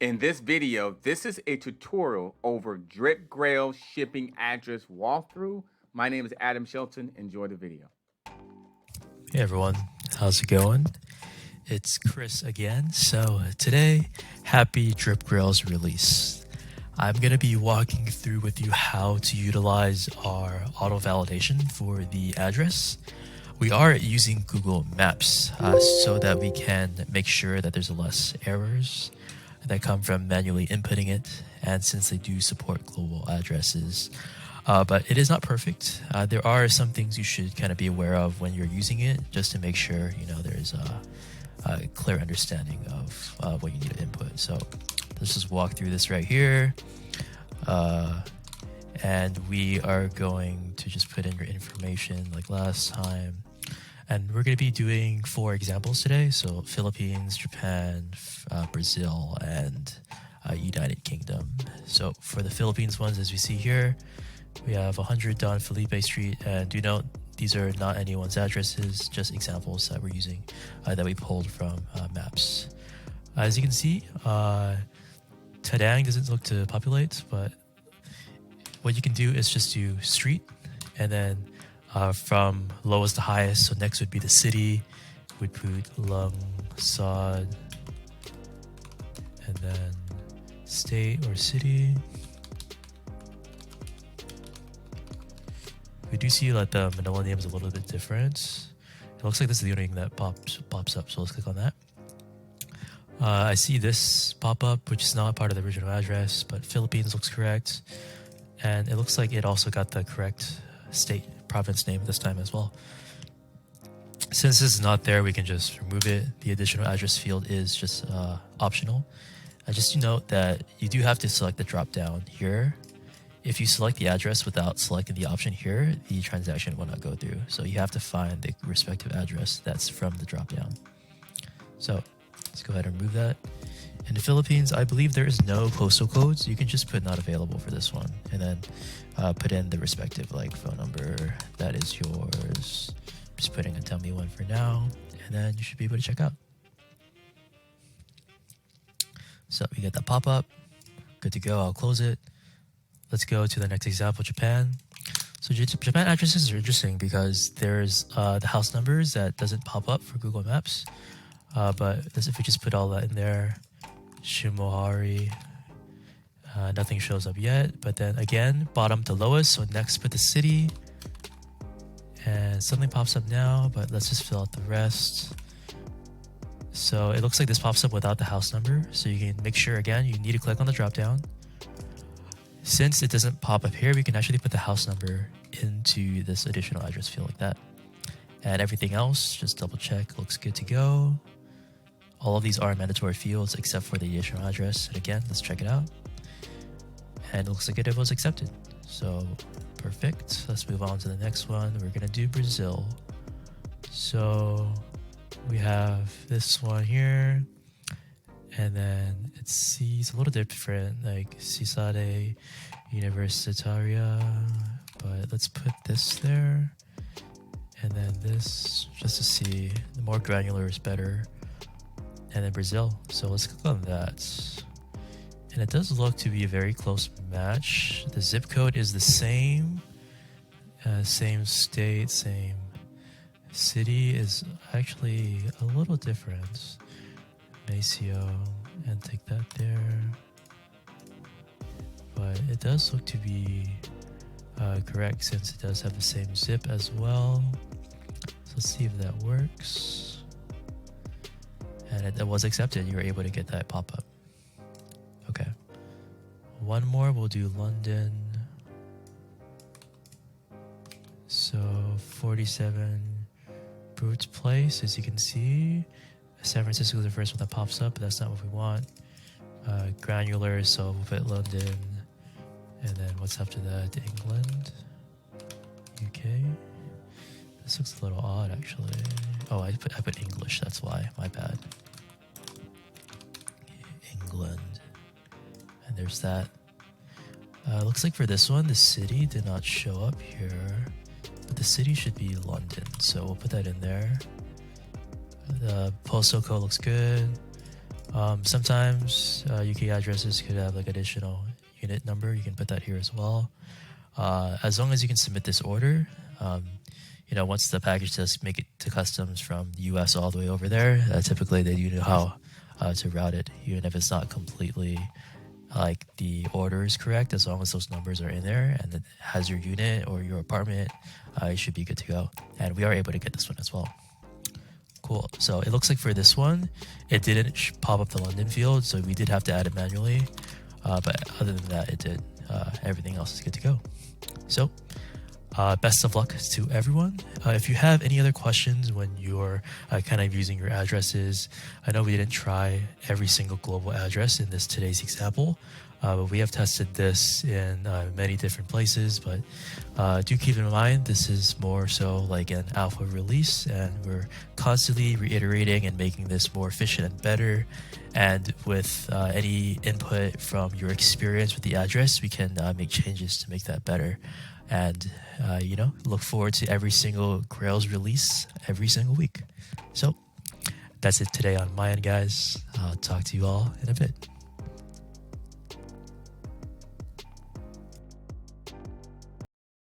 In this video, this is a tutorial over Grails shipping address walkthrough. My name is Adam Shelton. Enjoy the video. Hey everyone, how's it going? It's Chris again. So today, happy Grails release. I'm going to be walking through with you how to utilize our auto validation for the address. We are using Google Maps so that we can make sure that there's less errors that come from manually inputting it, and since they do support global addresses. But it is not perfect. There are some things you should kind of be aware of when you're using it, just to make sure there's a clear understanding of what you need to input. So let's just walk through this right here. And we are going to just put in your information like last time. And we're going to be doing 4 examples today. So Philippines, Japan, Brazil, and United Kingdom. So for the Philippines ones, as we see here, we have 100 Don Felipe Street. And do note, these are not anyone's addresses, just examples that we're using that we pulled from maps. As you can see, Tadang doesn't look to populate, but what you can do is just do street and then from lowest to highest. So next would be the city. We'd put Lung, Sod, and then state or city. We do see that the Manila name is a little bit different. It looks like this is the only thing that pops up. So let's click on that. I see this pop up, which is not part of the original address, but Philippines looks correct. And it looks like it also got the correct state province name this time as well. Since this is not there, we can just remove it. The additional address field is just optional. Just to note that you do have to select the drop down here. If you select the address without selecting the option here, the transaction will not go through. So you have to find the respective address that's from the drop down. So let's go ahead and remove that. In the Philippines, I believe there is no postal codes. You can just put not available for this one, and then put in the respective phone number that is yours. Just putting a dummy one for now, and then you should be able to check out. So we get that pop up. Good to go. I'll close it. Let's go to the next example, Japan. So Japan addresses are interesting because there's the house numbers that doesn't pop up for Google Maps. But if we just put all that in there, Shimohari, nothing shows up yet. But then again, bottom to lowest. So next put the city, and something pops up now, but let's just fill out the rest. So it looks like this pops up without the house number. So you can make sure, again, you need to click on the drop down. Since it doesn't pop up here, we can actually put the house number into this additional address field like that. And everything else, just double check, looks good to go. All of these are mandatory fields except for the additional address. And again, let's check it out. And it looks like it was accepted. So perfect. Let's move on to the next one. We're going to do Brazil. So we have this one here. And then it's a little different, like Cisade Universitaria. But let's put this there. And then this, just to see, the more granular is better. And then Brazil. So let's click on that. And it does look to be a very close match. The zip code is the same. Same state, same city is actually a little different. Maceo, and take that there. But it does look to be correct since it does have the same zip as well. So let's see if that works. And it was accepted. You were able to get that pop-up. Okay. One more. We'll do London. So 47 Brute Place, as you can see. San Francisco is the first one that pops up, but that's not what we want. Granular, so we'll put London. And then what's after that? England. UK. This looks a little odd, actually. Oh, I put English, that's why. My bad. England. And there's that. Looks like for this one, the city did not show up here. But the city should be London, so we'll put that in there. The postal code looks good. Sometimes UK addresses could have like additional unit number. You can put that here as well. As long as you can submit this order, once the package does make it to customs from the US all the way over there, typically they do know how to route it, even if it's not completely like the order is correct. As long as those numbers are in there and it has your unit or your apartment, it should be good to go. And we are able to get this one as well. Cool. So it looks like for this one, it didn't pop up the London field, so we did have to add it manually. But other than that, it did. Everything else is good to go. So best of luck to everyone. If you have any other questions when you're kind of using your addresses, I know we didn't try every single global address in today's example, but we have tested this in many different places. But do keep in mind, this is more so like an alpha release, and we're constantly reiterating and making this more efficient and better. And with any input from your experience with the address, we can make changes to make that better. And, look forward to every single Grails release every single week. So that's it today on my end, guys. I'll talk to you all in a bit.